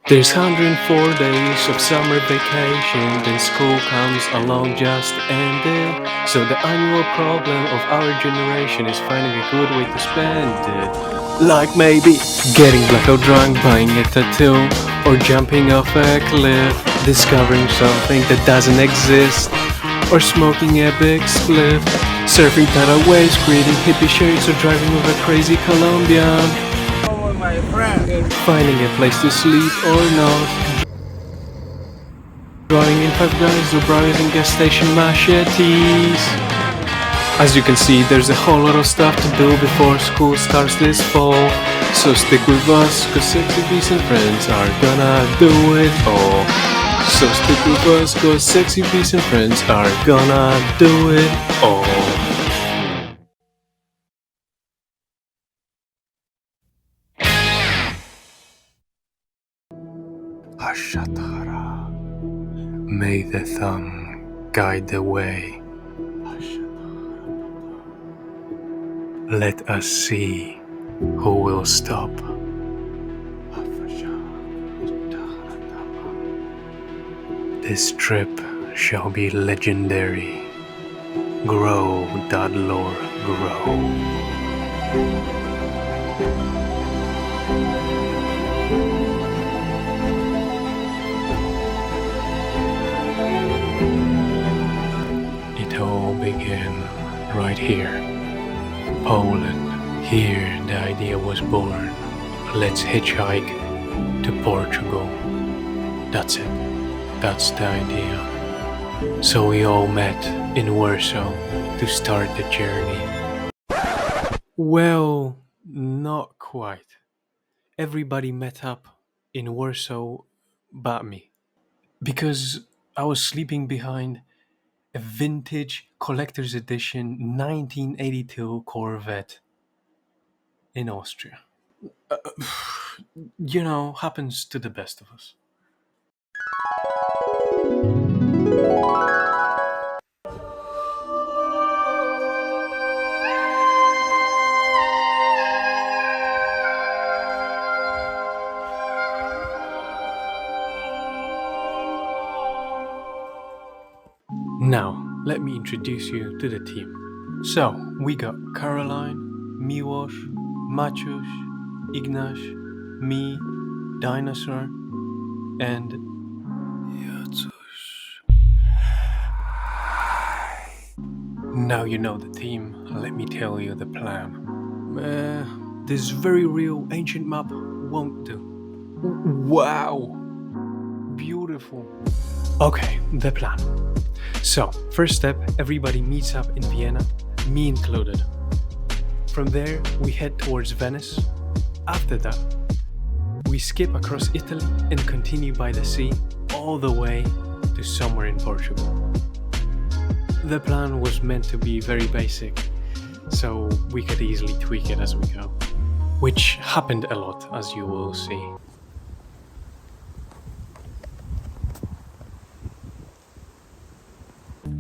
There's 104 days of summer vacation, then school comes along just ended. So the annual problem of our generation is finding a good way to spend it. Like maybe getting blackout drunk, buying a tattoo, or jumping off a cliff, discovering something that doesn't exist, or smoking a big spliff, surfing tidal waves, creating hippie shirts, or driving with a crazy Colombian. My friend. Finding a place to sleep or not. Drawing in Five Guys or browsing gas station machetes. As you can see, there's a whole lot of stuff to do before school starts this fall. So stick with us, cause Sexy Bees and Friends are gonna do it all. So stick with us, cause Sexy Bees and Friends are gonna do it all. Hashatara. May the thumb guide the way. Let us see who will stop. This trip shall be legendary. Grow, Dadlore, grow. It all began right here, Poland. Here the idea was born. Let's hitchhike to Portugal. That's it. That's the idea. So we all met in Warsaw to start the journey. Well, not quite. Everybody met up in Warsaw but me. Because I was sleeping behind a vintage collector's edition 1982 Corvette in Austria. Happens to the best of us. Now, let me introduce you to the team. So, we got Caroline, Miłosz, Maciuś, Ignash, me, Dinosaur, and Jacuś. Now you know the team, let me tell you the plan. This very real ancient map won't do. Wow! Beautiful. Okay, the plan. So, first step, everybody meets up in Vienna, me included. From there, we head towards Venice. After that, we skip across Italy and continue by the sea all the way to somewhere in Portugal. The plan was meant to be very basic, so we could easily tweak it as we go, which happened a lot, as you will see.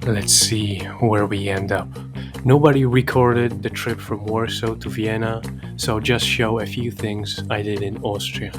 Let's see where we end up. Nobody recorded the trip from Warsaw to Vienna, so I'll just show a few things I did in Austria.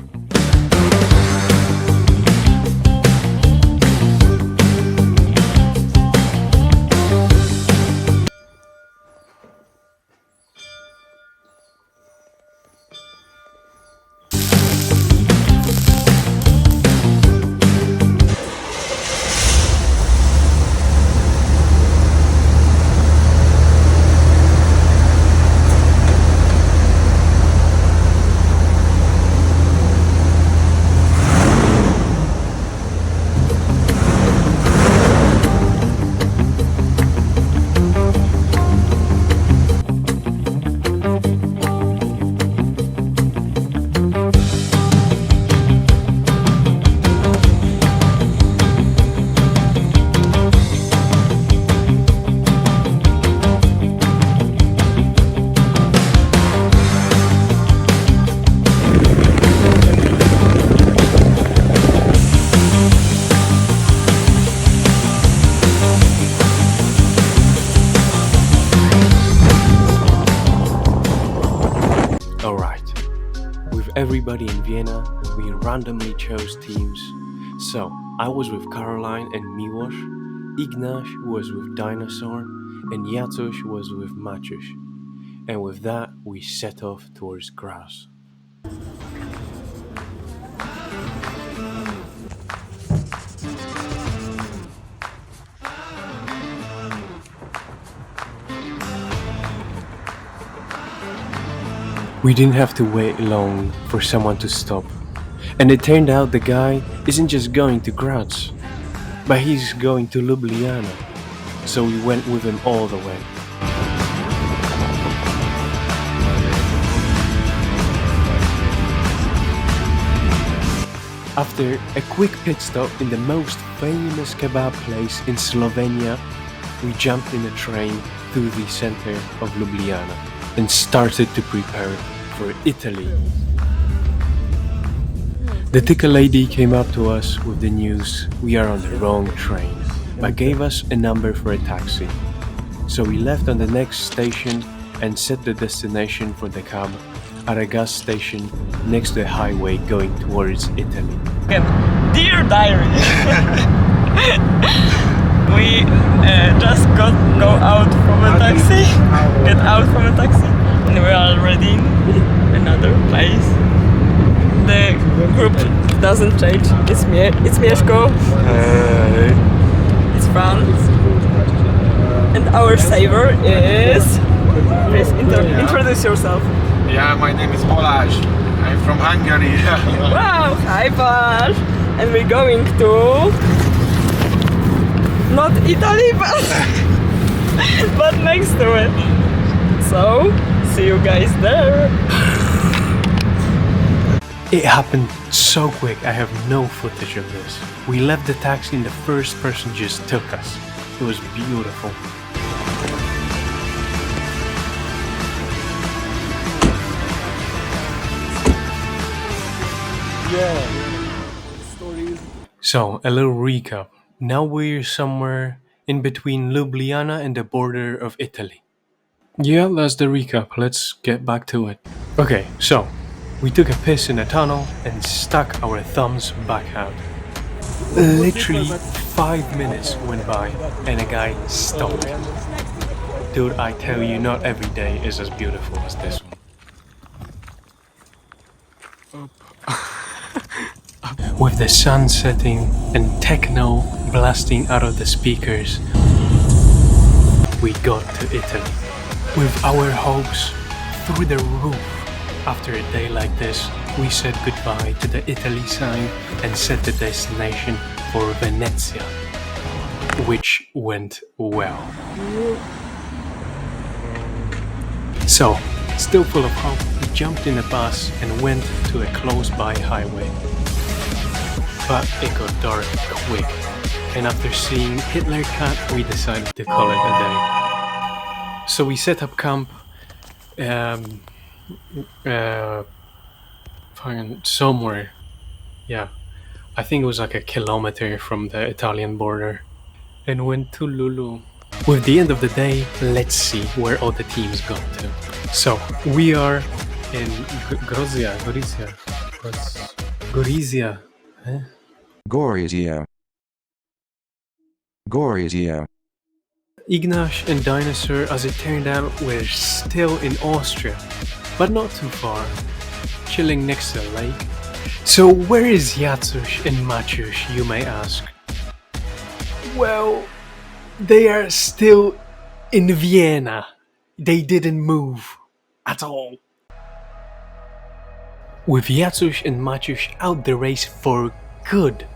Everybody in Vienna, we randomly chose teams. So, I was with Caroline and Miłosz, Ignash was with Dinosaur, and Jacuz was with Maciuś. And with that, we set off towards Graz. We didn't have to wait long for someone to stop. And it turned out the guy isn't just going to Graz, but he's going to Ljubljana. So we went with him all the way. After a quick pit stop in the most famous kebab place in Slovenia, we jumped in a train through the center of Ljubljana and started to prepare for Italy. The ticket lady came up to us with the news we are on the wrong train, but gave us a number for a taxi. So we left on the next station and set the destination for the cab at a gas station next to the highway going towards Italy. Dear diary, we just go out from a taxi, get out from a taxi, and we are already in another place. The group doesn't change. It's Mieszko. Hey. It's Fran. And our saver is. Please introduce yourself. Yeah, my name is Balázs. I'm from Hungary. Wow, hi Balázs. And we're going to not Italy, but next to it. So see you guys there. It happened so quick, I have no footage of this. We left the taxi and the first person just took us. It was beautiful. So, a little recap. Now we're somewhere in between Ljubljana and the border of Italy. Yeah, that's the recap. Let's get back to it. Okay, so we took a piss in a tunnel and stuck our thumbs back out. Literally 5 minutes went by and a guy stopped. Dude, I tell you, not every day is as beautiful as this one. With the sun setting and techno blasting out of the speakers, we got to Italy. With our hopes through the roof. After a day like this, we said goodbye to the Italy sign and set the destination for Venezia, which went well. So, still full of hope, we jumped in a bus and went to a close-by highway. But it got dark quick, and after seeing Hitler Cut, we decided to call it a day. So we set up camp somewhere. Yeah, I think it was like a kilometer from the Italian border, and went to Lulu. With the end of the day, let's see where all the teams got to. So we are in Gorizia. Eh? Gorizia. Ignash and Dinosaur, as it turned out, were still in Austria, but not too far, chilling next to a lake. So where is Jacuz and Maciuś, you may ask? Well, they are still in Vienna. They didn't move at all. With Jacuz and Maciuś out the race for good,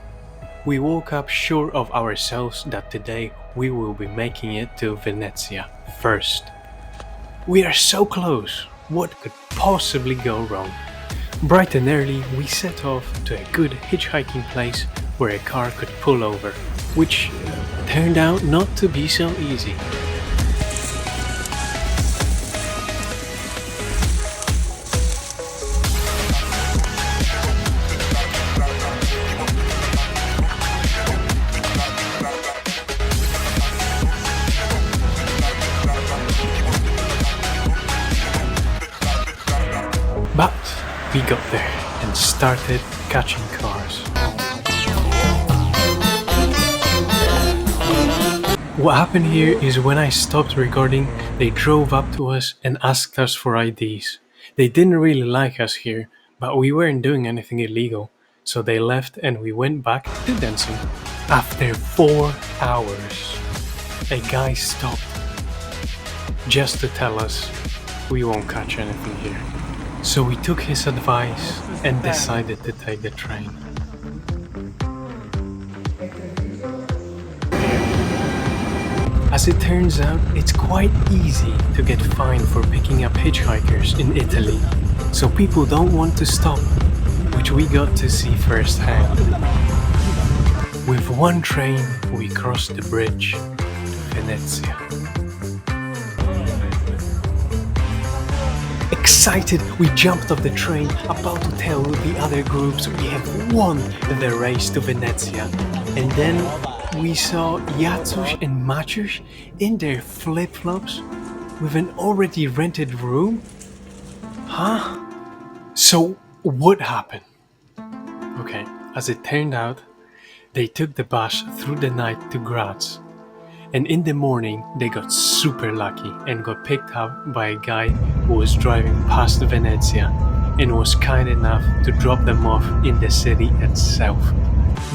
we woke up sure of ourselves that today we will be making it to Venezia first. We are so close, what could possibly go wrong? Bright and early, we set off to a good hitchhiking place where a car could pull over, which turned out not to be so easy. But we got there and started catching cars. What happened here is when I stopped recording, they drove up to us and asked us for IDs. They didn't really like us here, but we weren't doing anything illegal, so they left and we went back to dancing. After 4 hours, a guy stopped just to tell us we won't catch anything here. So we took his advice and decided to take the train. As it turns out, it's quite easy to get fined for picking up hitchhikers in Italy, so people don't want to stop, which we got to see firsthand. With one train, we crossed the bridge to Venezia. Excited, we jumped off the train, about to tell the other groups we have won the race to Venezia. And then we saw Jacuz and Maciuś in their flip-flops with an already rented room? Huh? So what happened? Okay, as it turned out, they took the bus through the night to Graz. And in the morning, they got super lucky and got picked up by a guy who was driving past Venezia and was kind enough to drop them off in the city itself.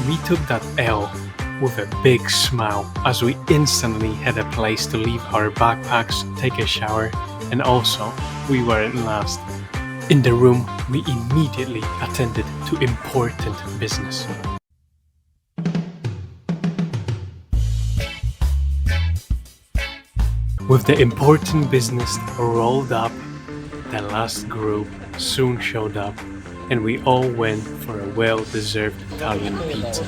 We took that L with a big smile as we instantly had a place to leave our backpacks, take a shower, and also we weren't last. In the room, we immediately attended to important business. With the important business rolled up, the last group soon showed up, and we all went for a well-deserved Italian pizza.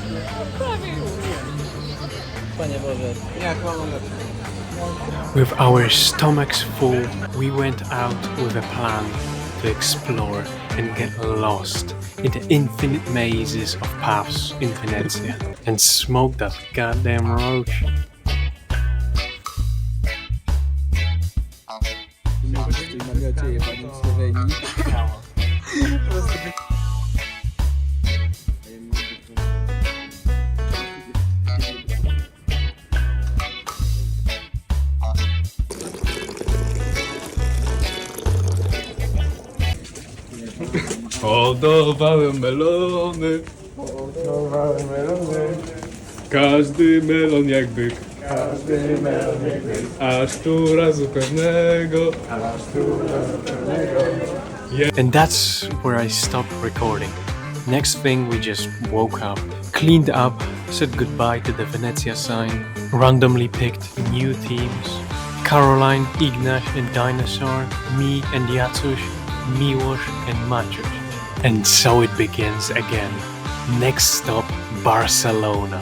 With our stomachs full, we went out with a plan to explore and get lost in the infinite mazes of paths in Venezia and smoke that goddamn roach. Hodowałem melony, każdy melon jak byk, aż tu razu pewnego. And that's where I stopped recording. Next thing, we just woke up, cleaned up, said goodbye to the Venezia sign, randomly picked new teams. Caroline, Ignash and Dinosaur, me and Jacuz, Miłosz and Maciuś. And so it begins again. Next stop, Barcelona.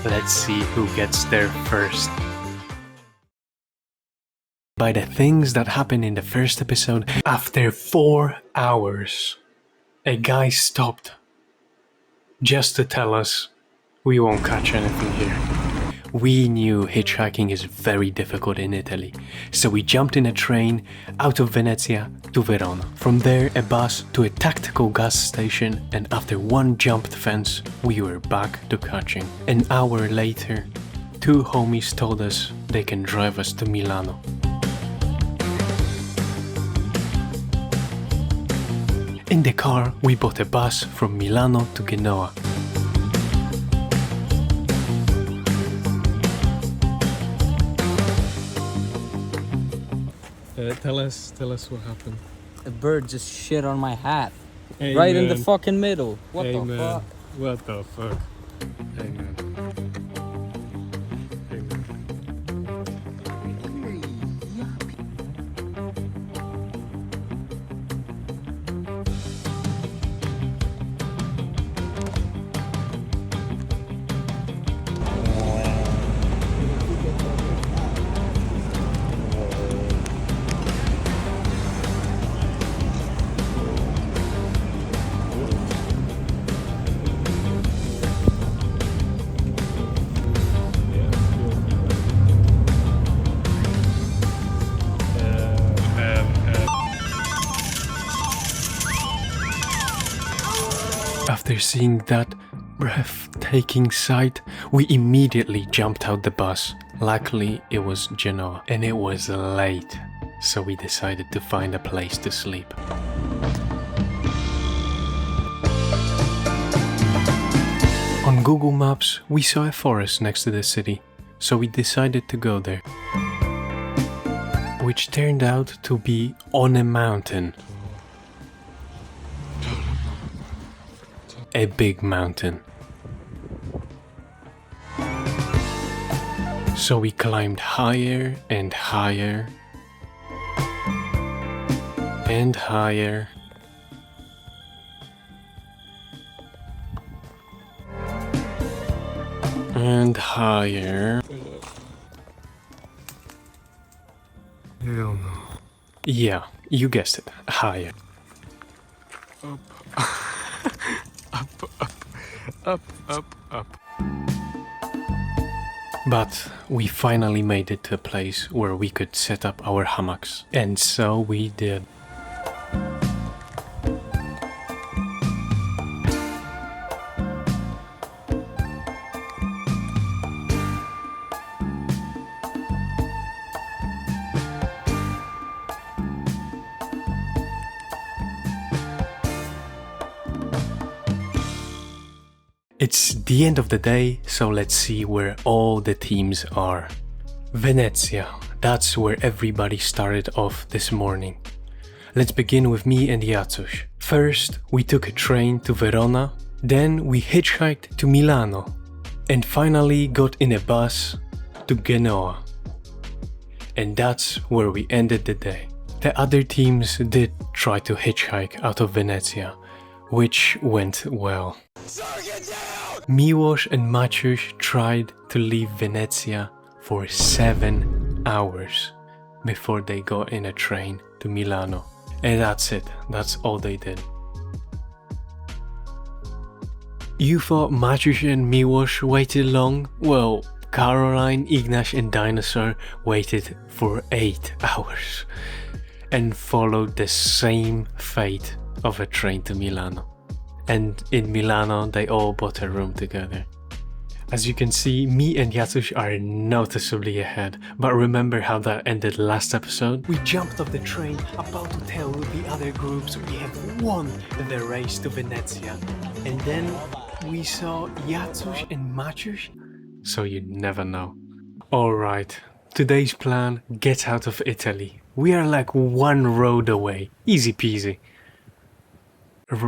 Let's see who gets there first. By the things that happened in the first episode, after 4 hours, a guy stopped just to tell us we won't catch anything here. We knew hitchhiking is very difficult in Italy, so we jumped in a train out of Venezia to Verona. From there, a bus to a tactical gas station, and after one jumped fence, we were back to catching. An hour later, 2 homies told us they can drive us to Milano. In the car, we bought a bus from Milano to Genoa. Tell us what happened. A bird just shit on my hat. Hey, right in the man. fucking middle. What Hey, the man. fuck? What the fuck? Hey man. Hey man. seeing that breathtaking sight, we immediately jumped out the bus. Luckily, it was Genoa and it was late, so we decided to find a place to sleep. On Google Maps, we saw a forest next to the city, so we decided to go there, which turned out to be on a mountain. A big mountain. So we climbed higher and higher and higher. And higher. Hell no. Yeah, you guessed it, higher. Up. But we finally made it to a place where we could set up our hammocks. And so we did. It's the end of the day, so let's see where all the teams are. Venezia, that's where everybody started off this morning. Let's begin with me and Jacuś. First, we took a train to Verona, then we hitchhiked to Milano, and finally got in a bus to Genoa. And that's where we ended the day. The other teams did try to hitchhike out of Venezia, which went well. Miłosz and Maciuś tried to leave Venezia for 7 hours before they got in a train to Milano. And that's it, that's all they did. You thought Maciuś and Miłosz waited long? Well, Caroline, Ignaś and Dinosaur waited for 8 hours and followed the same fate of a train to Milano. And in Milano, they all bought a room together. As you can see, me and Jacuś are noticeably ahead, but remember how that ended last episode? We jumped off the train about to tell the other groups we have won the race to Venezia. And then we saw Jacuś and Maciuś, so you never know. Alright, today's plan, get out of Italy. We are like 1 road away, easy peasy.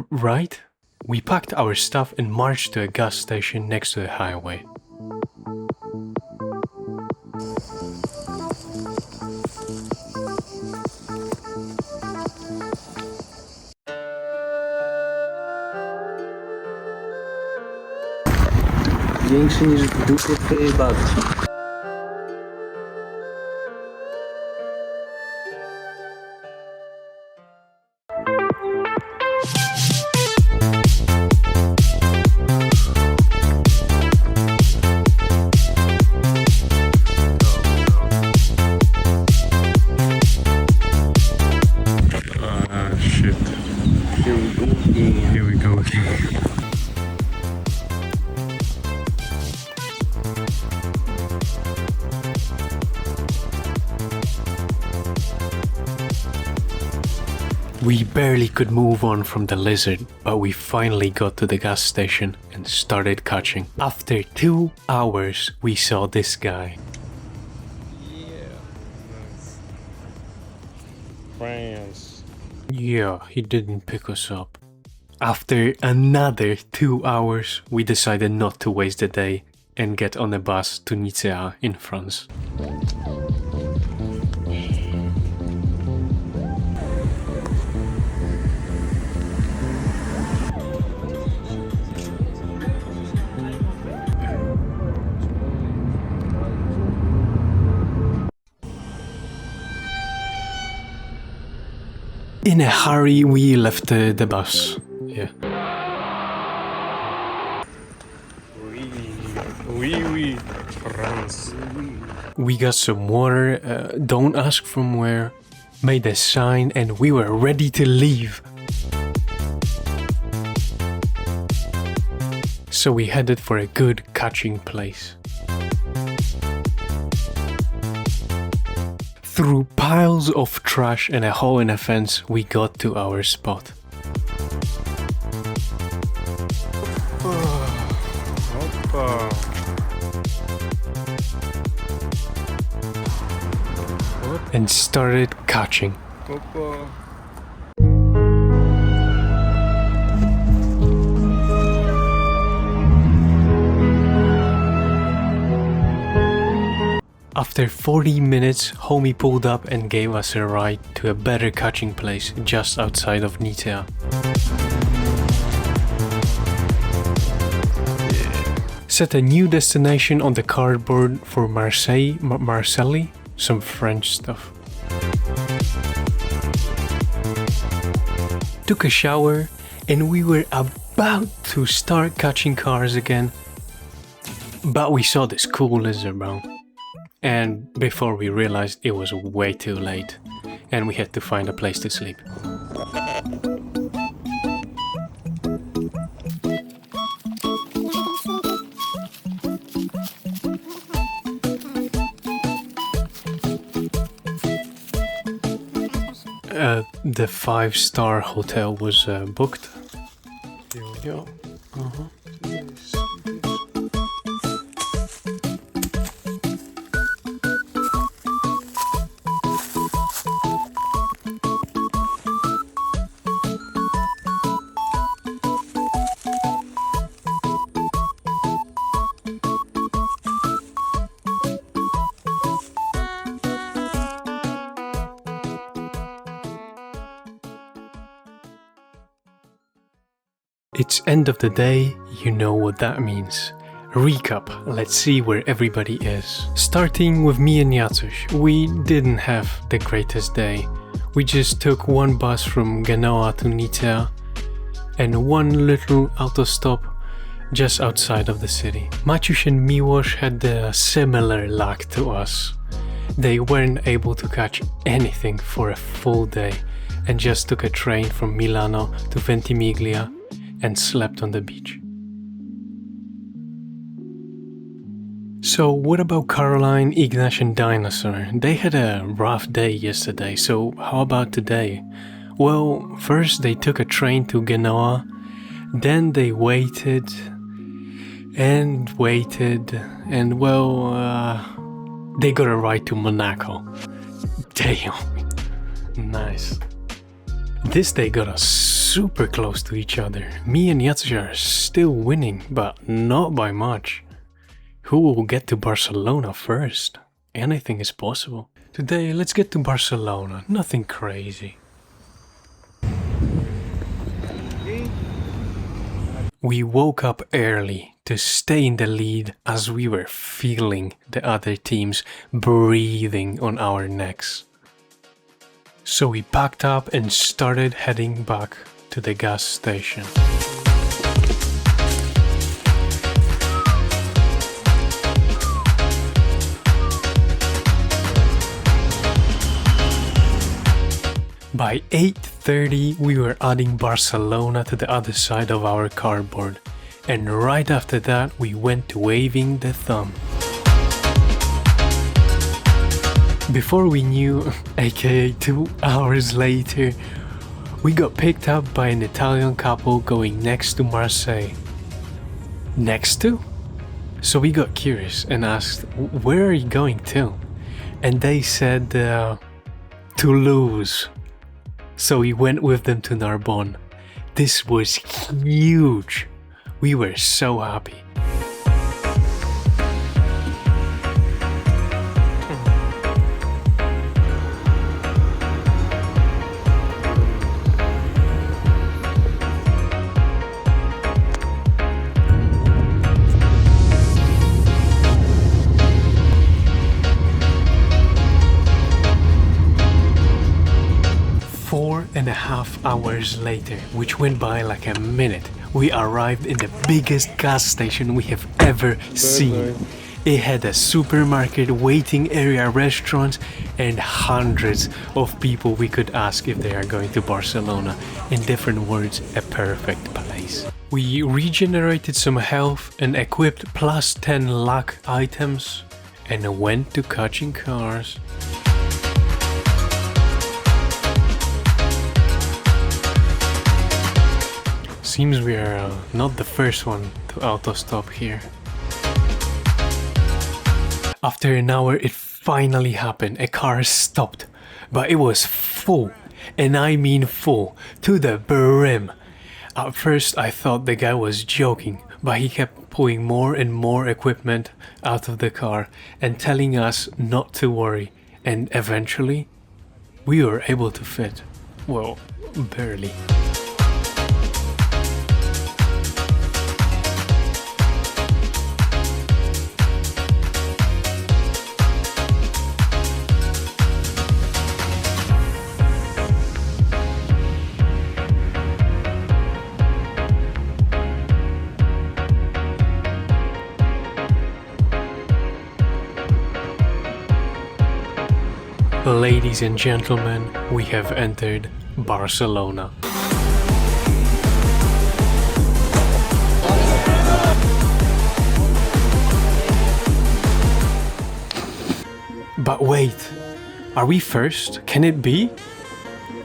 Right? We packed our stuff and marched to a gas station next to the highway. Większy niż w dupie twojej babci. Here we go again. We barely could move on from the lizard, but we finally got to the gas station and started catching. After 2 hours, we saw this guy. France. Yeah, he didn't pick us up. After another 2 hours, we decided not to waste the day and get on a bus to Nicea in France. In a hurry, we left the bus. Yeah. Oui, France. We got some water, don't ask from where, made a sign, and we were ready to leave. So we headed for a good catching place. Through piles of trash and a hole in a fence, we got to our spot. And started catching. After 40 minutes, homie pulled up and gave us a ride to a better catching place just outside of Nitea. Set a new destination on the cardboard for Marseille, some French stuff. Took a shower and we were about to start catching cars again. But we saw this cool lizard, bro. And before we realized it was way too late and we had to find a place to sleep. The 5-star hotel was booked. Yeah. It's end of the day, you know what that means. Recap, let's see where everybody is. Starting with me and Jacuś, we didn't have the greatest day. We just took one bus from Genoa to Nitea and one little auto stop just outside of the city. Maciuś and Miłosz had a similar luck to us. They weren't able to catch anything for a full day and just took a train from Milano to Ventimiglia and slept on the beach. So what about Caroline, Ignash and Dinosaur? They had a rough day yesterday, so how about today? Well, first they took a train to Genoa, then they waited, and well, they got a ride to Monaco. Damn, nice. This day got us super close to each other. Me and Jacuś are still winning, but not by much. Who will get to Barcelona first? Anything is possible. Today, let's get to Barcelona. Nothing crazy. We woke up early to stay in the lead as we were feeling the other teams breathing on our necks. So we packed up and started heading back to the gas station. By 8:30 we were adding Barcelona to the other side of our cardboard, and right after that we went to waving the thumb. Before we knew, aka 2 hours later, we got picked up by an Italian couple going next to Marseille. Next to? So we got curious and asked, where are you going to? And they said, Toulouse. So we went with them to Narbonne. This was huge. We were so happy. And a half hours later, which went by like a minute, we arrived in the biggest gas station we have ever seen. It had a supermarket, waiting area, restaurants, and hundreds of people we could ask if they are going to Barcelona. In different words, a perfect place. We regenerated some health and equipped plus 10 luck items and went to catching cars. Seems we are not the first one to auto-stop here. After an hour it finally happened, a car stopped, but it was full, and I mean full, to the brim. At first I thought the guy was joking, but he kept pulling more and more equipment out of the car and telling us not to worry, and eventually we were able to fit. Well, barely. Ladies and gentlemen, we have entered Barcelona. But wait, are we first? Can it be?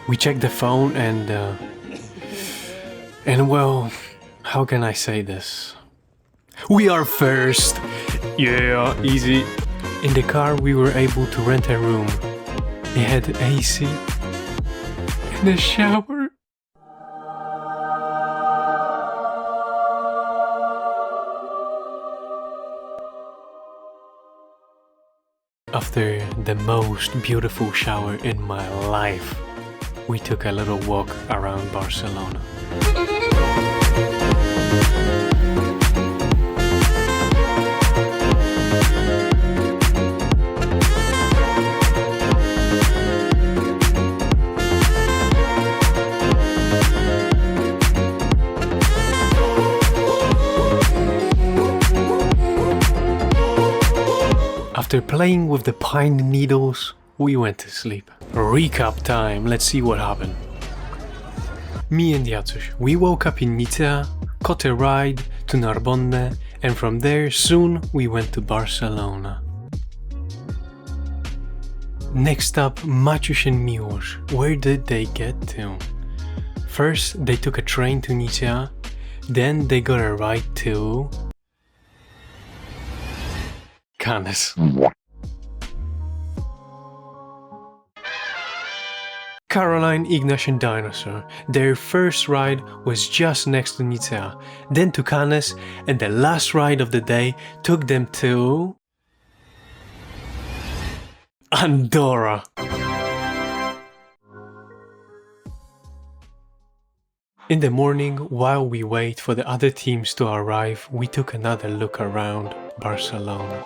We checked the phone and well, how can I say this? We are first! Yeah, easy. In the car we were able to rent a room. It had AC and a shower. After the most beautiful shower in my life, we took a little walk around Barcelona. After playing with the pine needles, we went to sleep. Recap time, let's see what happened. Me and Jacuś, we woke up in Nicea, caught a ride to Narbonne, and from there soon we went to Barcelona. Next up, Maciuś and Miłosz. Where did they get to? First, they took a train to Nicea, then they got a ride to Cannes. Caroline, Ignash and Dinosaur. Their first ride was just next to Nicea, then to Cannes, and the last ride of the day took them to Andorra. In the morning, while we wait for the other teams to arrive, we took another look around Barcelona.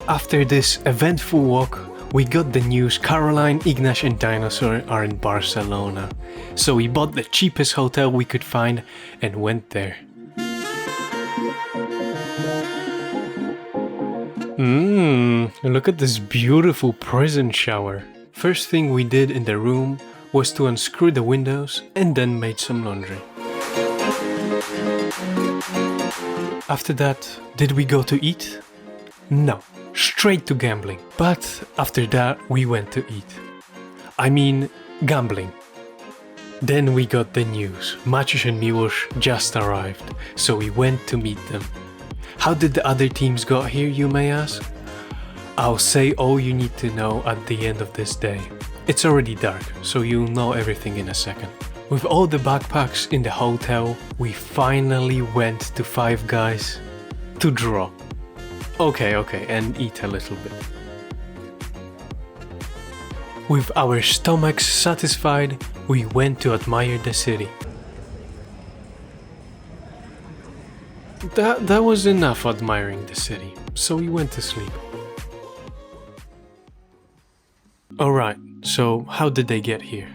After this eventful walk, we got the news Caroline, Ignash and Dinosaur are in Barcelona. So we bought the cheapest hotel we could find and went there. Look at this beautiful prison shower. First thing we did in the room was to unscrew the windows and then made some laundry. After that, did we go to eat? No. Straight to gambling. But after that we went to eat. I mean gambling. Then we got the news. Maciuś and Miłosz just arrived, so we went to meet them. How did the other teams got here, you may ask? I'll say all you need to know at the end of this day. It's already dark, so you'll know everything in a second. With all the backpacks in the hotel, we finally went to Five Guys to draw. Okay, and eat a little bit. With our stomachs satisfied, we went to admire the city. That was enough admiring the city, so we went to sleep. Alright, so how did they get here?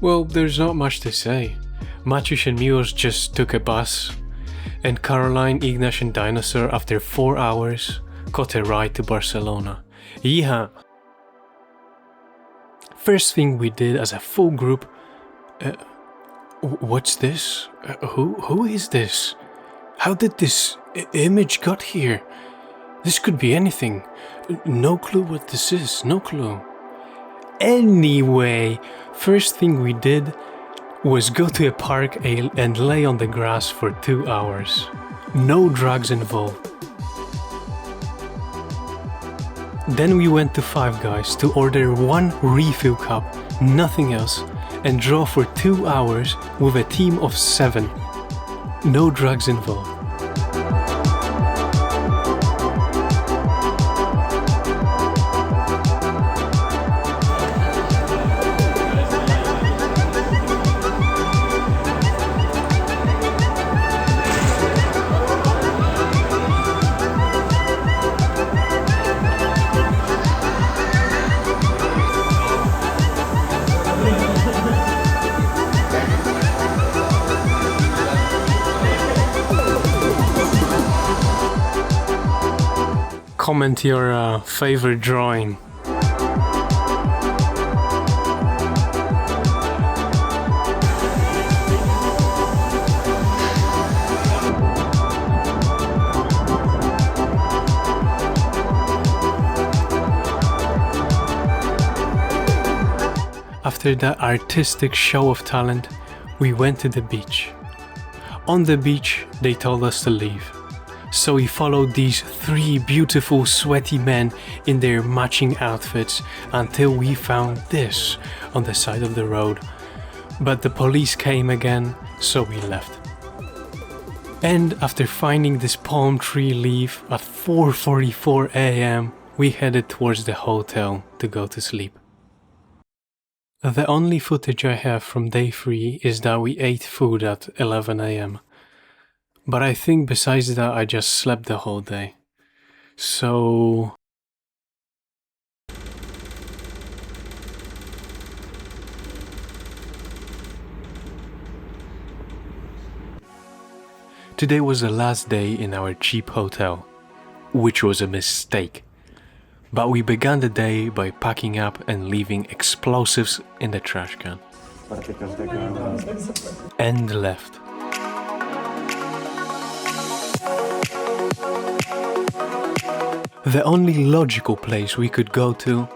Well, there's not much to say. Maciuś and Miłosz just took a bus, and Caroline, Ignash and Dinosaur, after 4 hours, caught a ride to Barcelona. Yeah. First thing we did as a full group... what's this? Who is this? How did this image got here? This could be anything. No clue what this is, no clue. Anyway, first thing we did was go to a park and lay on the grass for 2 hours. No drugs involved. Then we went to Five Guys to order 1 refill cup, nothing else, and draw for 2 hours with a team of 7. No drugs involved. Comment your favorite drawing. After that artistic show of talent, we went to the beach. On the beach, they told us to leave. So we followed these 3 beautiful sweaty men in their matching outfits until we found this on the side of the road. But the police came again, so we left. And after finding this palm tree leaf at 4:44 AM, we headed towards the hotel to go to sleep. The only footage I have from day 3 is that we ate food at 11 AM. But I think besides that I just slept the whole day. So... Today was the last day in our cheap hotel, which was a mistake. But we began the day by packing up and leaving explosives in the trash can. And left. The only logical place we could go to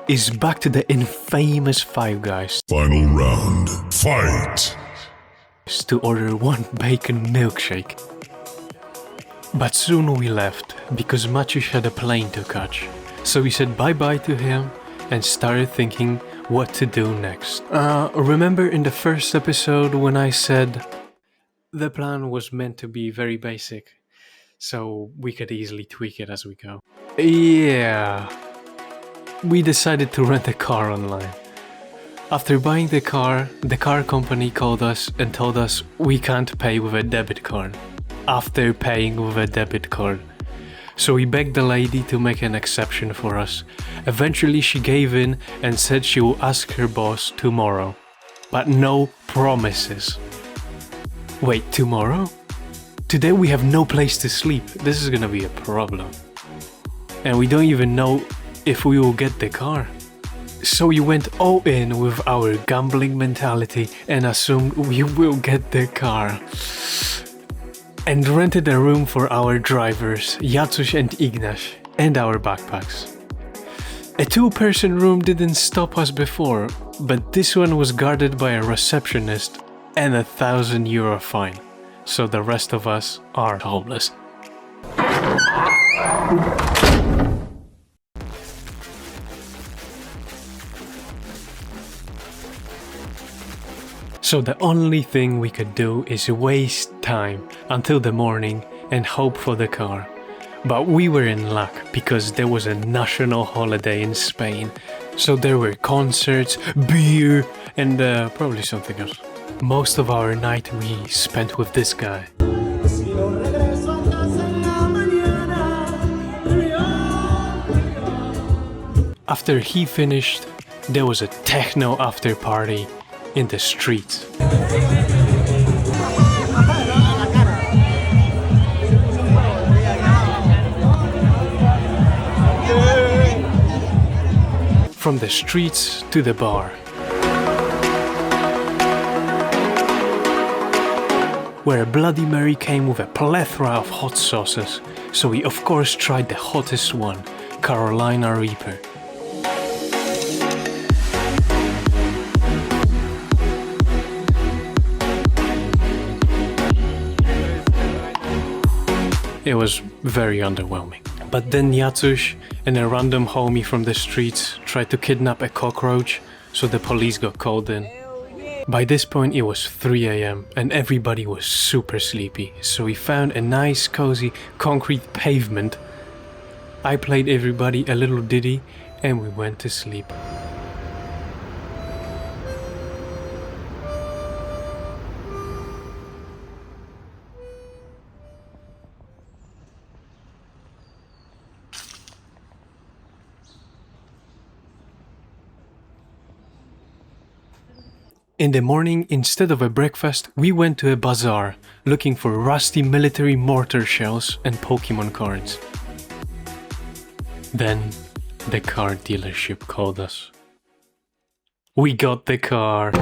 is back to the infamous Five Guys. Final round, fight! To order 1 bacon milkshake. But soon we left because Maciuś had a plane to catch. So we said bye-bye to him and started thinking what to do next. Remember in the first episode when I said the plan was meant to be very basic, so we could easily tweak it as we go? Yeah. We decided to rent a car online. After buying the car company called us and told us we can't pay with a debit card. After paying with a debit card. So we begged the lady to make an exception for us. Eventually she gave in and said she will ask her boss tomorrow. But no promises. Wait, tomorrow? Today we have no place to sleep. This is gonna be a problem. And we don't even know if we will get the car. So we went all in with our gambling mentality and assumed we will get the car. And rented a room for our drivers, Jacuś and Ignash, and our backpacks. A 2-person room didn't stop us before, but this one was guarded by a receptionist and a €1,000 fine. So the rest of us are homeless. So the only thing we could do is waste time until the morning and hope for the car. But we were in luck because there was a national holiday in Spain. So there were concerts, beer, and probably something else. Most of our night we spent with this guy. After he finished, there was a techno after party in the streets. From the streets to the bar, where a Bloody Mary came with a plethora of hot sauces, so we of course tried the hottest one, Carolina Reaper. It was very underwhelming. But then Jacuś and a random homie from the streets tried to kidnap a cockroach, so the police got called in. By this point it was 3 AM and everybody was super sleepy, so we found a nice cozy concrete pavement. I played everybody a little ditty and we went to sleep. In the morning, instead of a breakfast, we went to a bazaar, looking for rusty military mortar shells and Pokemon cards. Then, the car dealership called us. We got the car!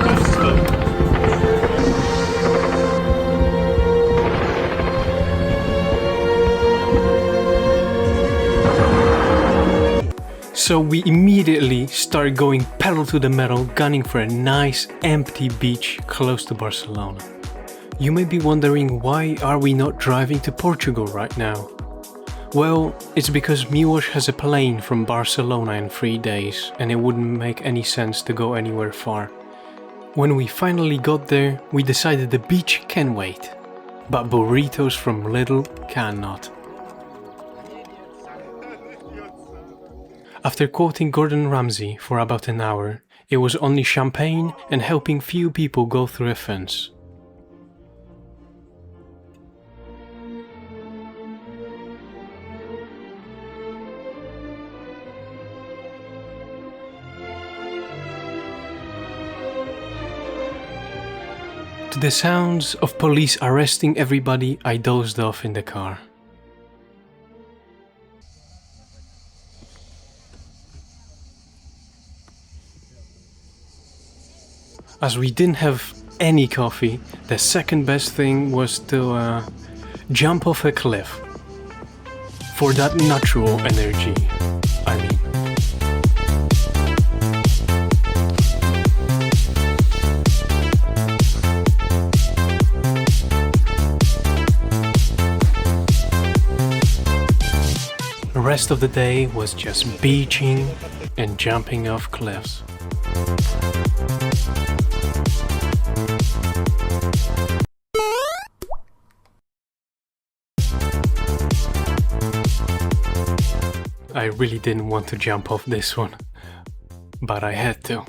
So we immediately start going pedal to the metal, gunning for a nice empty beach close to Barcelona. You may be wondering, why are we not driving to Portugal right now? Well, it's because Miłosz has a plane from Barcelona in 3 days and it wouldn't make any sense to go anywhere far. When we finally got there, we decided the beach can wait, but burritos from Lidl cannot. After quoting Gordon Ramsay for about an hour, it was only champagne and helping few people go through a fence. To the sounds of police arresting everybody, I dozed off in the car. As we didn't have any coffee, the second best thing was to jump off a cliff. For that natural energy, I mean. The rest of the day was just beaching and jumping off cliffs. I really didn't want to jump off this one, but I had to.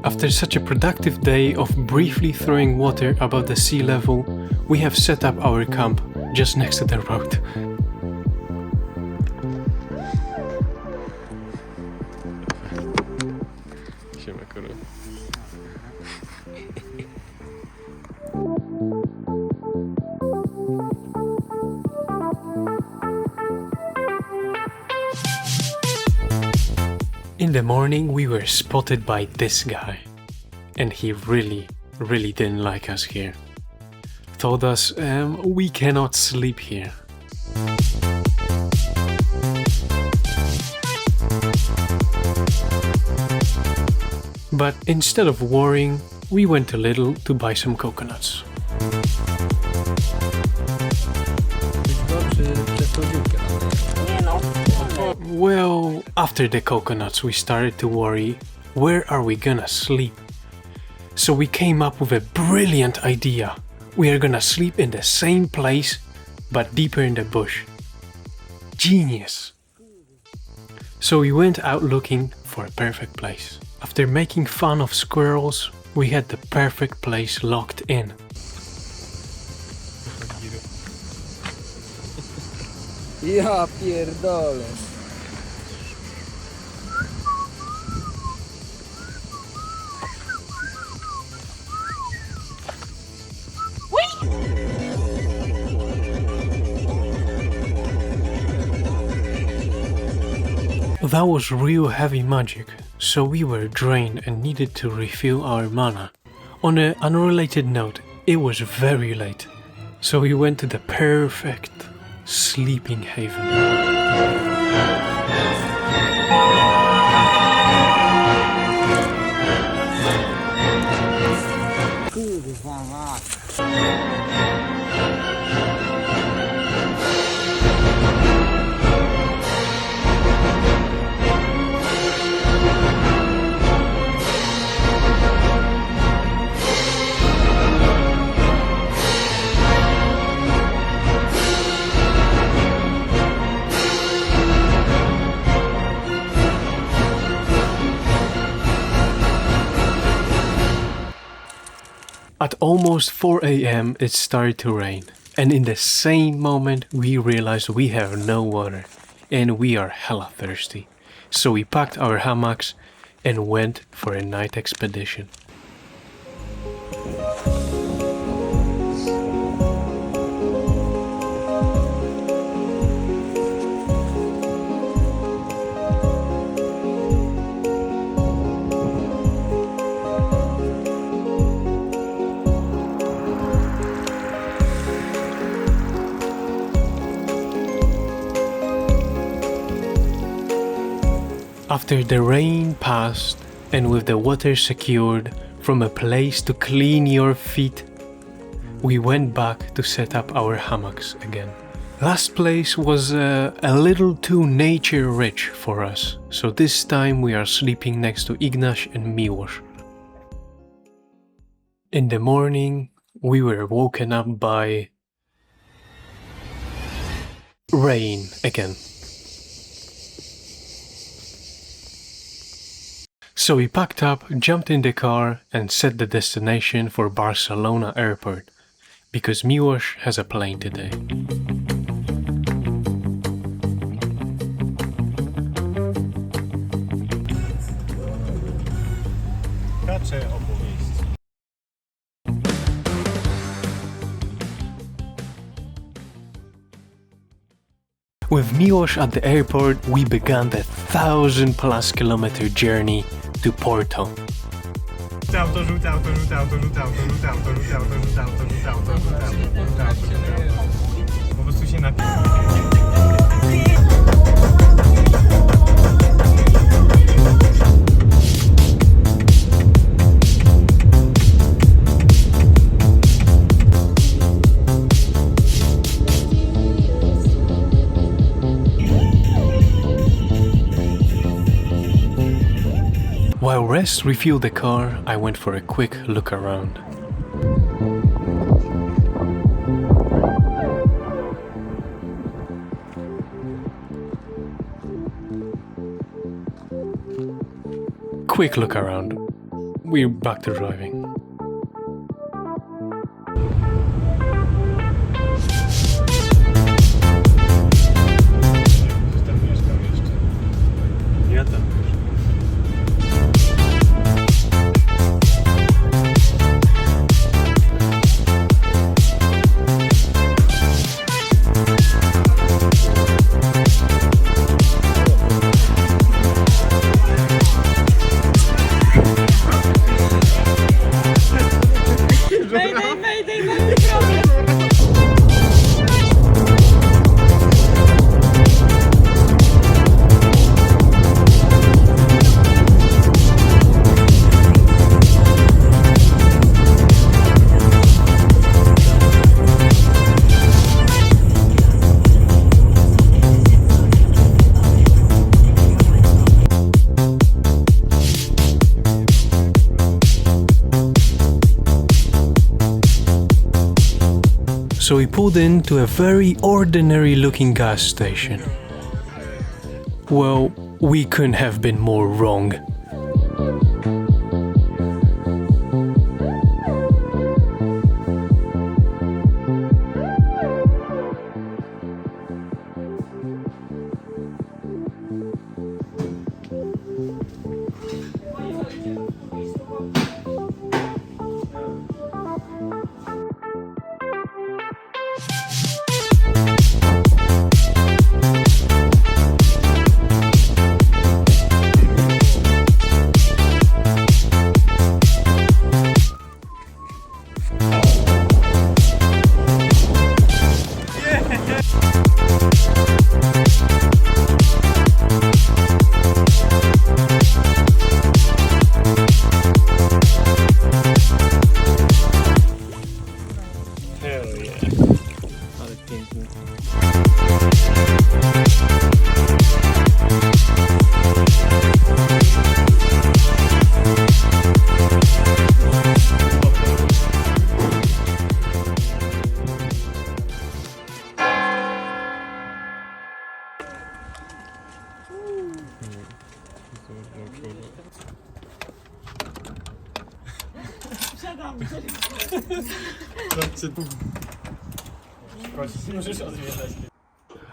After such a productive day of briefly throwing water above the sea level, we have set up our camp just next to the road. In the morning we were spotted by this guy, and he really didn't like us here. Told us we cannot sleep here. But instead of worrying, we went to Lidl to buy some coconuts. Well, after the coconuts we started to worry, where are we gonna sleep? So we came up with a brilliant idea. We are gonna sleep in the same place, but deeper in the bush. Genius! So we went out looking for a perfect place. After making fun of squirrels, we had the perfect place locked in. Ja pierdolę. That was real heavy magic, so we were drained and needed to refill our mana. On an unrelated note, it was very late, so we went to the perfect sleeping haven. At almost 4 AM it started to rain, and in the same moment we realized we have no water and we are hella thirsty. So we packed our hammocks and went for a night expedition. After the rain passed and with the water secured from a place to clean your feet, we went back to set up our hammocks again. Last place was a little too nature rich for us, so this time we are sleeping next to Ignash and Miłosz. In the morning we were woken up by rain again. So we packed up, jumped in the car and set the destination for Barcelona airport, because Miłosz has a plane today. With Miłosz at the airport, we began the 1,000+ kilometer journey to Porto. Po prostu się napił. While Rest refueled the car, I went for a quick look around. Quick look around. We're back to driving. Ja tam też. Mayday, mamy problem. So we pulled into a very ordinary looking gas station. Well, We couldn't have been more wrong.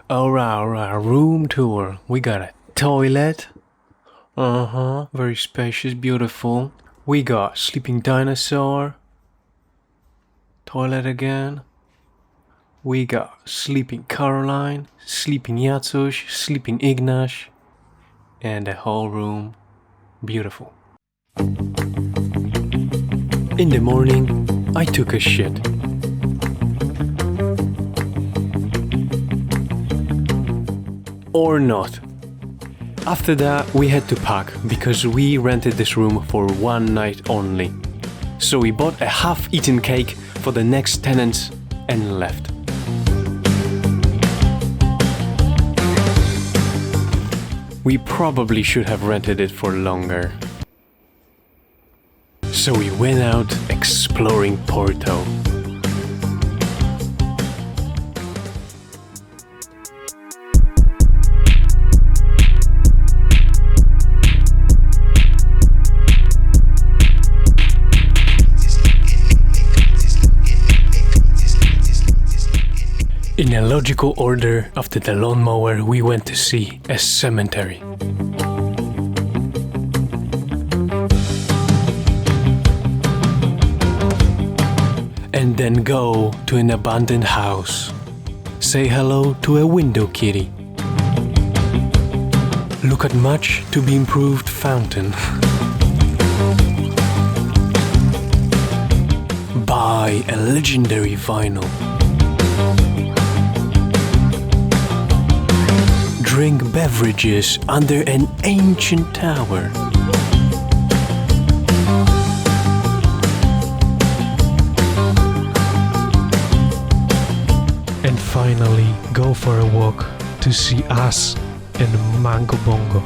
Alright, room tour. We got a toilet. Very spacious, beautiful. We got sleeping dinosaur. Toilet again. We got sleeping Caroline, sleeping Yatsush, sleeping Ignash. And the whole room beautiful. In the morning, I took a shit. Or not. After that, we had to pack because we rented this room for one night only. So we bought a half-eaten cake for the next tenants and left. We probably should have rented it for longer. So we went out exploring Porto. In a logical order, after the lawnmower, we went to see a cemetery. And then go to an abandoned house. Say hello to a window kitty. Look at much to be improved fountain. Buy a legendary vinyl. Drink beverages under an ancient tower. And finally, go for a walk to see us and Mango Bongo.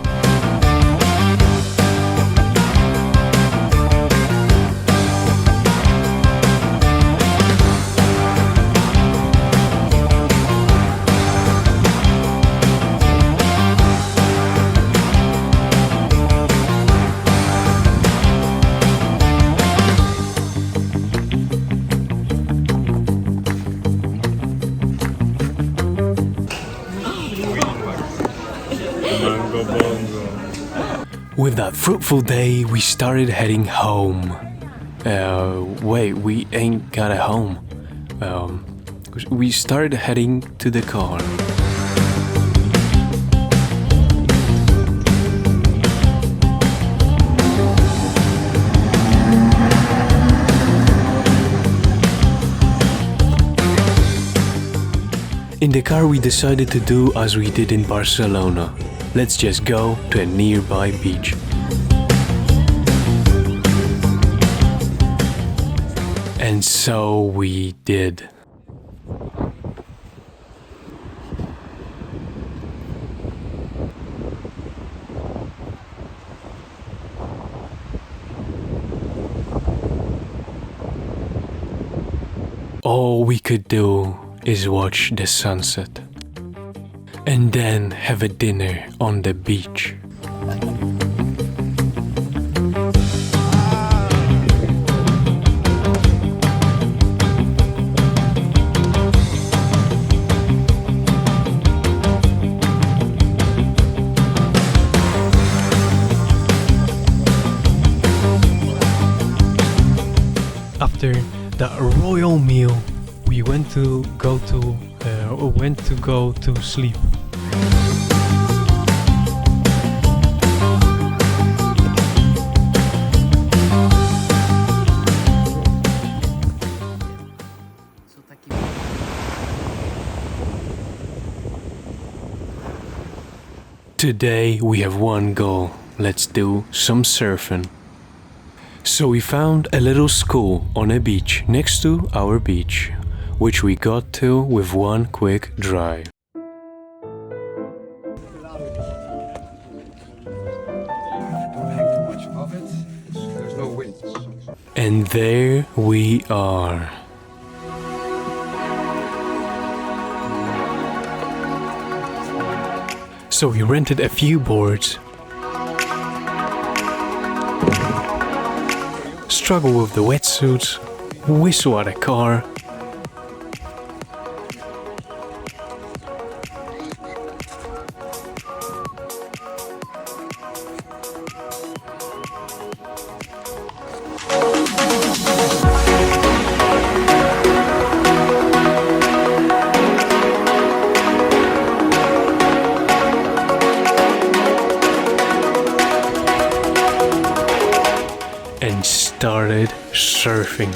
With that fruitful day, we started heading home. Wait, we ain't got a home. We started heading to the car. In the car, we decided to do as we did in Barcelona. Let's just go to a nearby beach. And so we did. All we could do is watch the sunset. And then have a dinner on the beach. after that royal meal, we went to go to sleep. Today we have one goal. Let's do some surfing. So we found a little school on a beach next to our beach, which we got to with one quick drive. There's no wind. And there we are. So we rented a few boards, struggle with the wetsuits, whistle at a car, and started surfing.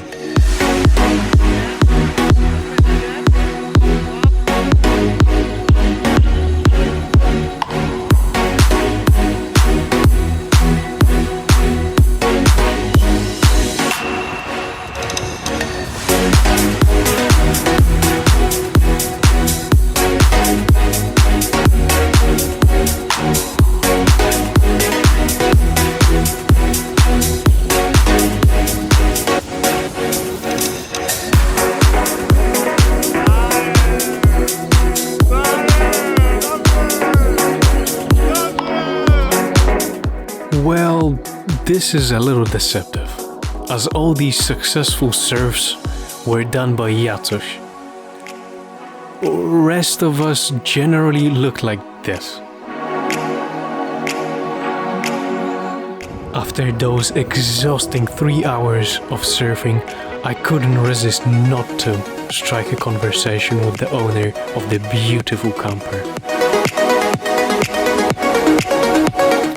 Well, this is a little deceptive, as all these successful surfs were done by Jacoś. Rest of us generally look like this. After those exhausting 3 hours of surfing, I couldn't resist not to strike a conversation with the owner of the beautiful camper.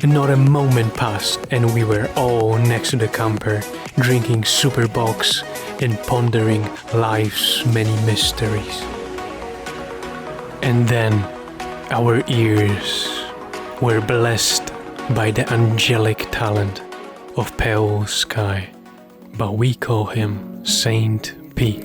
Not a moment passed and we were all next to the camper, drinking super box and pondering life's many mysteries. And then our ears were blessed by the angelic talent of pale sky, but we call him Saint P.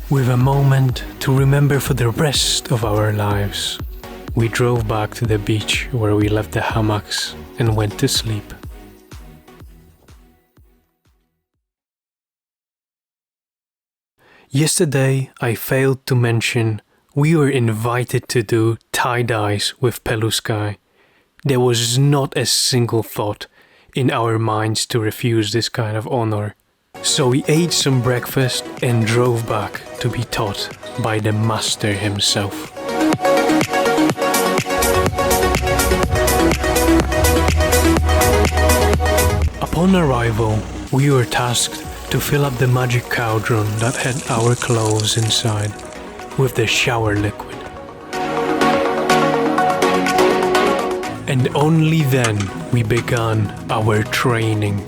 With a moment to remember for the rest of our lives, we drove back to the beach where we left the hammocks and went to sleep. Yesterday, I failed to mention we were invited to do tie-dyes with Peluskai. There was not a single thought in our minds to refuse this kind of honor. So we ate some breakfast and drove back to be taught by the master himself. Upon arrival, we were tasked to fill up the magic cauldron that had our clothes inside with the shower liquid. And only then we began our training.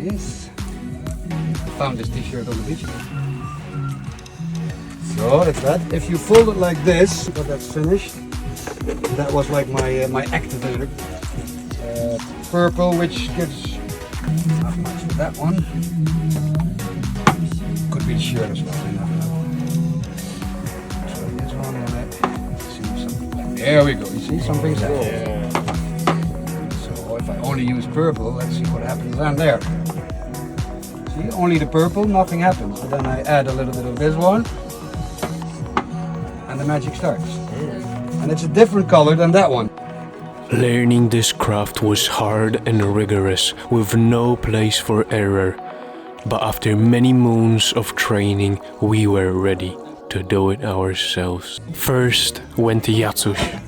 Yes. Found this t-shirt on the beach. So that's that. If you fold it like this, but that's finished. That was like my activator. Purple, which gives not much for that one. Could be the shirt as well. I never know. So this one on it. See something. There we go. You see something's there. only use purple. Let's see what happens down there. See, only the purple, nothing happens. But then I add a little bit of this one, and the magic starts. And it's a different color than that one. Learning this craft was hard and rigorous, with no place for error. But after many moons of training, we were ready to do it ourselves. First went Yatsush.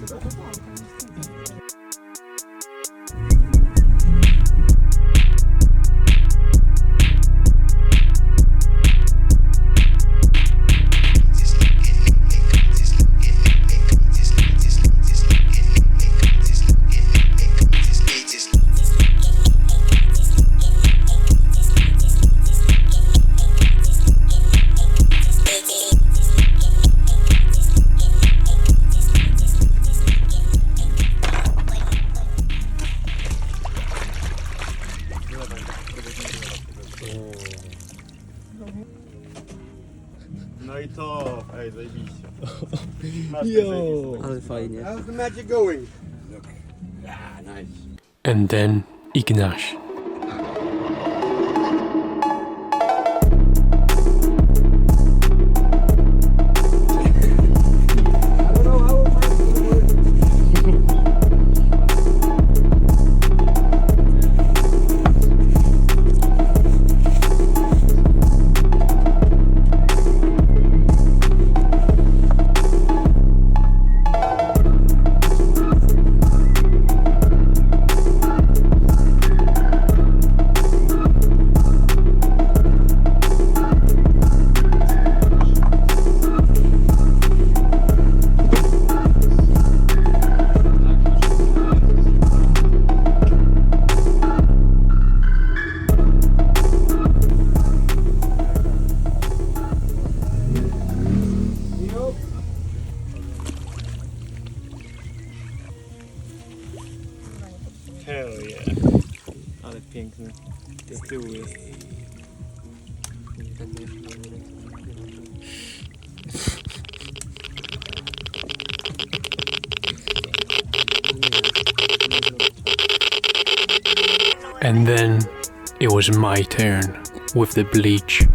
No i to, ej, zajebiście. Ale fajnie. How's the magic going? Look. Ah, nice. And then Ignash. I don't know how it works. Hell yeah. Ale piękny. Z tyłu jest. And then it was my turn with the bleach.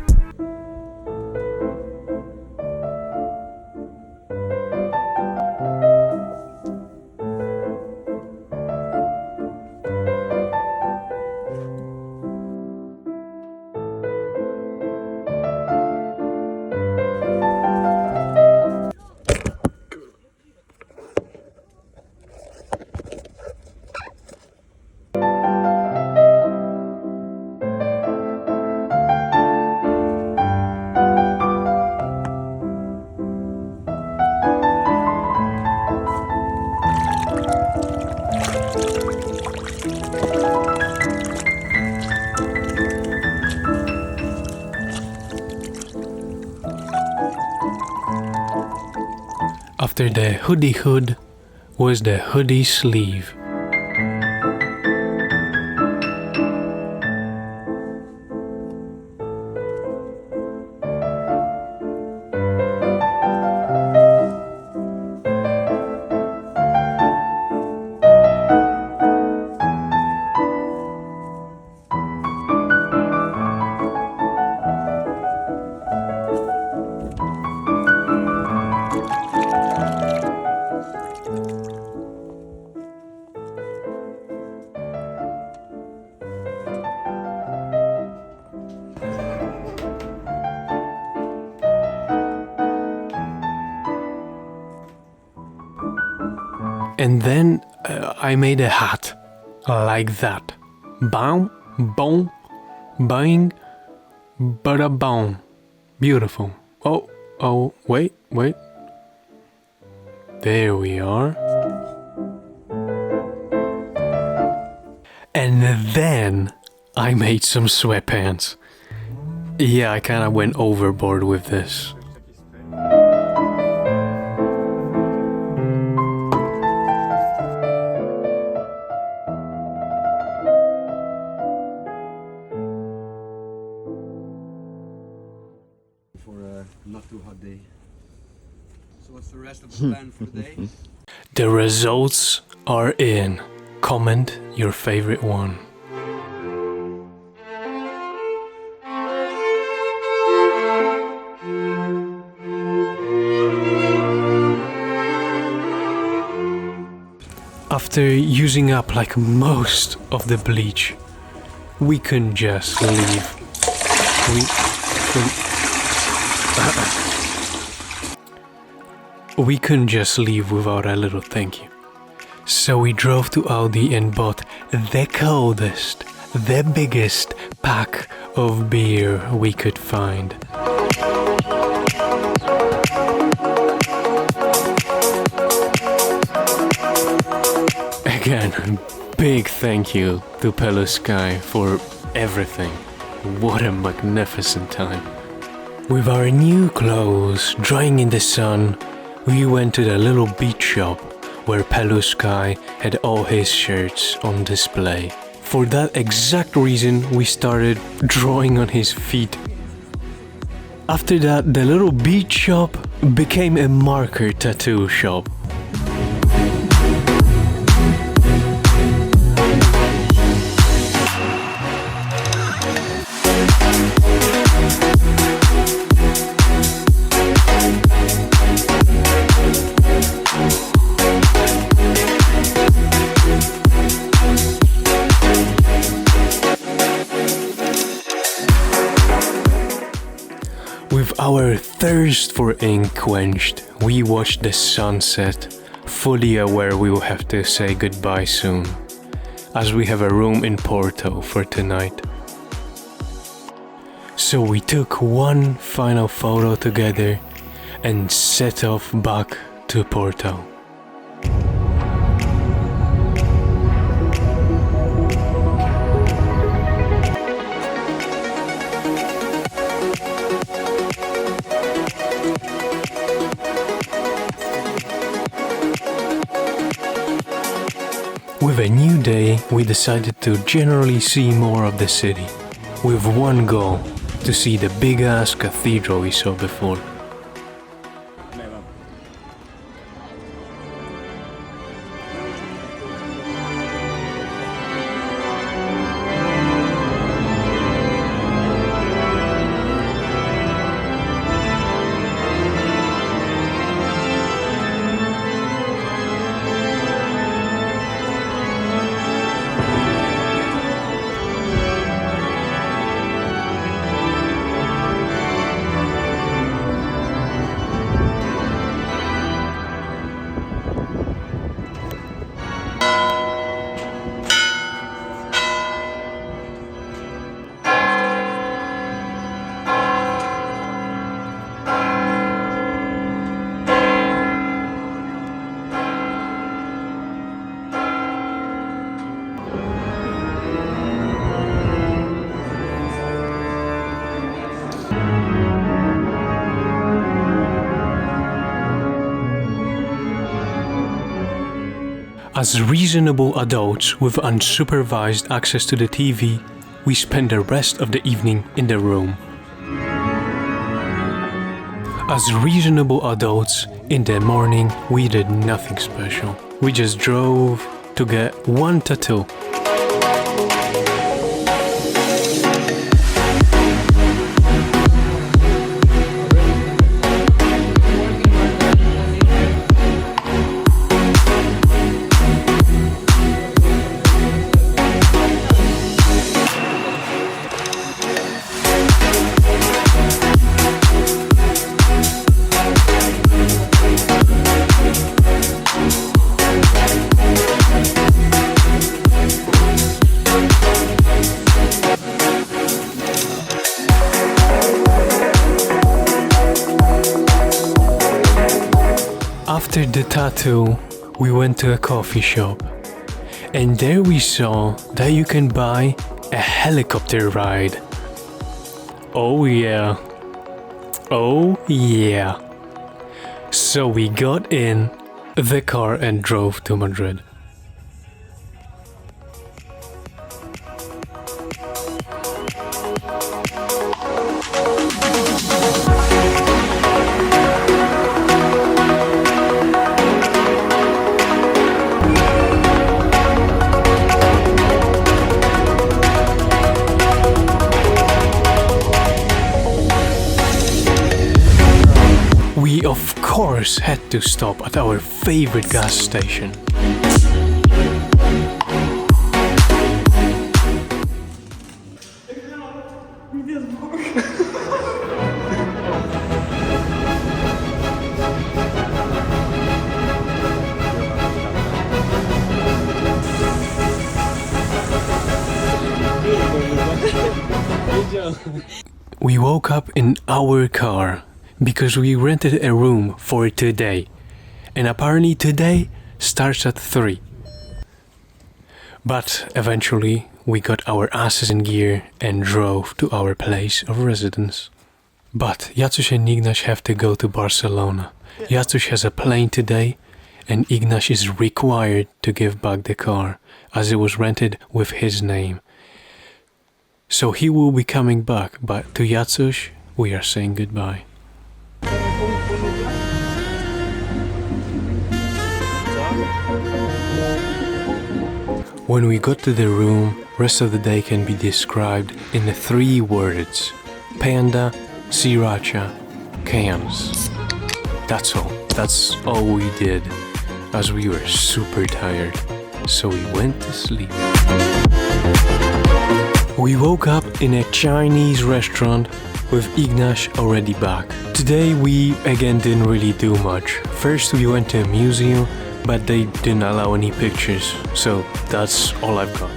After the hoodie hood was the hoodie sleeve. And then I made a hat like that. Boom, boom, bang, bada boom. Beautiful. Oh, wait. There we are. And then I made some sweatpants. Yeah, I kinda went overboard with this. For a not too hot day. So what's the rest of the plan for the day? The results are in. comment your favorite one. After using up like most of the bleach, we couldn't just leave. We couldn't just leave without a little thank you. So we drove to Aldi and bought the coldest, the biggest pack of beer we could find. Again, big thank you to Pelu Sky for everything. What a magnificent time. With our new clothes drying in the sun, we went to the little beach shop where Pelu Sky had all his shirts on display. For that exact reason, we started drawing on his feet. After that, the little beach shop became a marker tattoo shop. With our thirst for ink quenched, we watched the sunset, fully aware we will have to say goodbye soon, as we have a room in Porto for tonight. So we took one final photo together and set off back to Porto. With a new day, we decided to generally see more of the city, with one goal, to see the big-ass cathedral we saw before. As reasonable adults with unsupervised access to the TV, we spent the rest of the evening in the room. As reasonable adults, in the morning we did nothing special. We just drove to get one tattoo. After the tattoo, we went to a coffee shop, and there we saw that you can buy a helicopter ride. Oh yeah. Oh yeah. So we got in the car and drove to Madrid. we of course had to stop at our favorite gas station. We woke up in our car because we rented a room for today, and apparently today starts at 3. But eventually we got our asses in gear and drove to our place of residence. But Jacuś and Ignaś have to go to Barcelona. Jacuś has a plane today, and Ignaś is required to give back the car as it was rented with his name. So he will be coming back, but to Jacuś we are saying goodbye. When we got to the room, rest of the day can be described in the 3 words: panda, sriracha, cans. That's all. That's all we did, as we were super tired. So we went to sleep. We woke up in a Chinese restaurant with Ignaś already back. Today we again didn't really do much. First we went to a museum, but they didn't allow any pictures, so that's all I've got.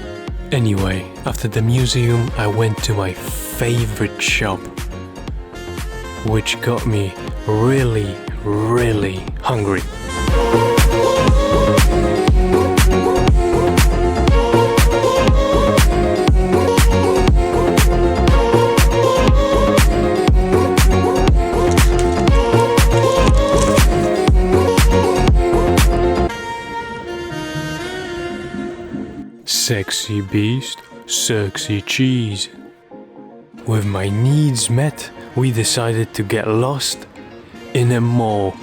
Anyway, after the museum I went to my favorite shop, which got me really hungry. Sexy beast, sexy cheese. With my needs met, we decided to get lost in a mall.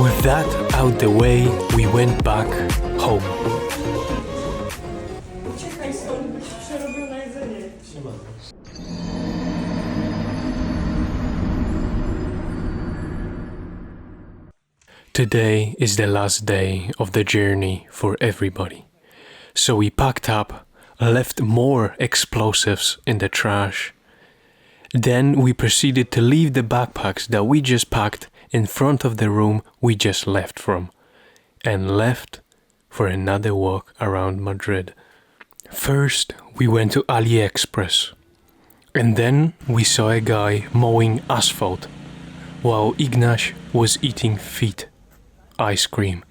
With that out the way, we went back home. Today is the last day of the journey for everybody. So we packed up, left more explosives in the trash. Then we proceeded to leave the backpacks that we just packed in front of the room we just left from, and left for another walk around Madrid. First, we went to AliExpress, and then we saw a guy mowing asphalt, while Ignaś was eating feet ice cream.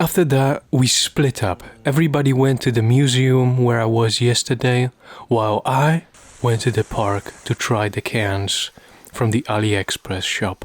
After that, we split up. Everybody went to the museum where I was yesterday, while I went to the park to try the cans from the AliExpress shop.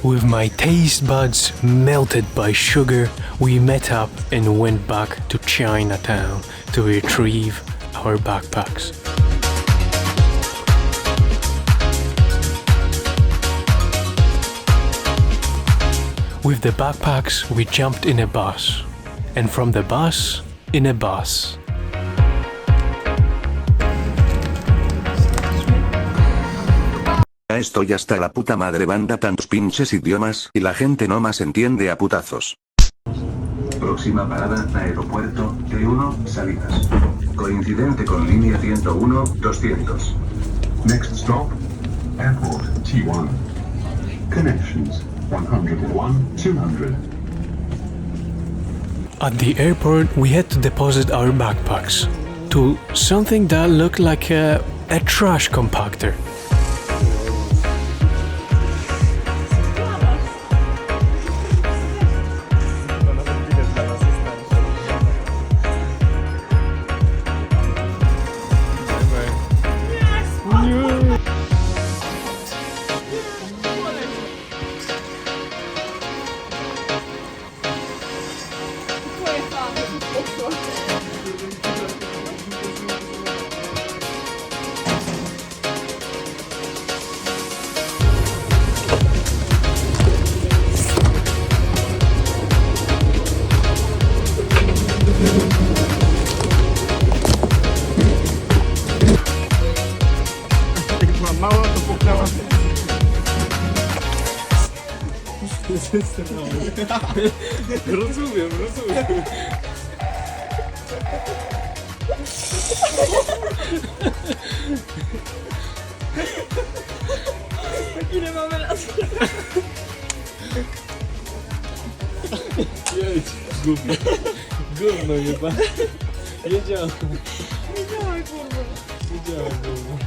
With my taste buds melted by sugar, we met up and went back to Chinatown to retrieve our backpacks. With the backpacks, we jumped in a bus. And from the bus, in a bus. Ya estoy hasta la puta madre banda tantos pinches idiomas y la gente no más entiende a putazos. Próxima parada, aeropuerto, T1, salidas. Coincidente con línea 101-200. Next stop, Airport T1. Connections 101-200. At the airport, we had to deposit our backpacks to something that looked like a trash compactor. Rozumiem. Ile mamy lat? Jedź, gówno jeba. Wiedziałem. Wiedziałem, kurwa. Wiedziałem, gówno.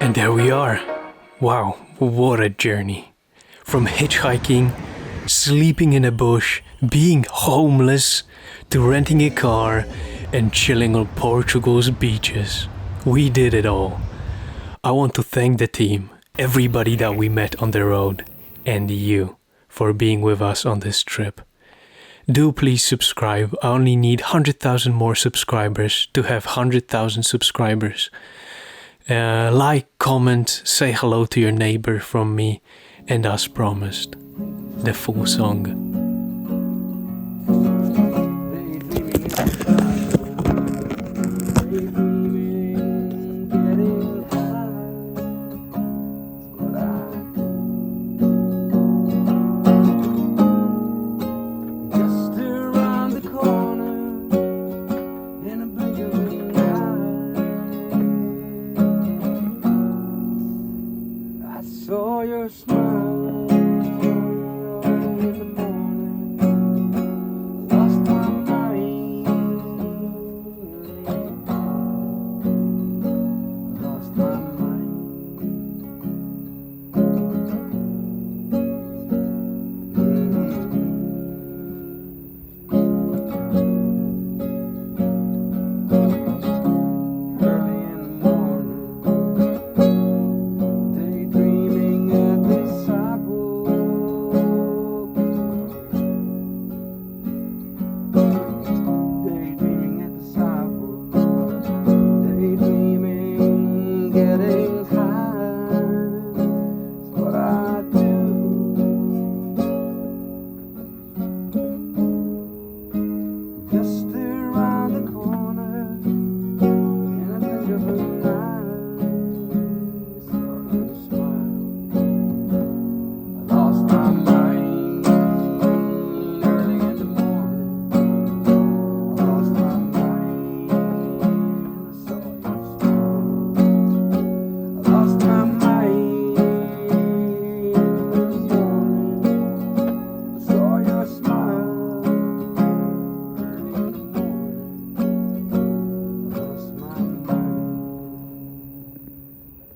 And there we are. Wow, what a journey. From hitchhiking, sleeping in a bush, being homeless, to renting a car and chilling on Portugal's beaches. We did it all. I want to thank the team, everybody that we met on the road, and you for being with us on this trip. Do please subscribe. I only need 100,000 more subscribers to have 100,000 subscribers. Like, comment, say hello to your neighbor from me, and as promised, the full song. Saw your smile in the morning, lost my mind, lost my mind. Early in the morning, daydreaming at the sidewalk, daydreaming at the sidewalk, daydreaming, getting high is what I do. Just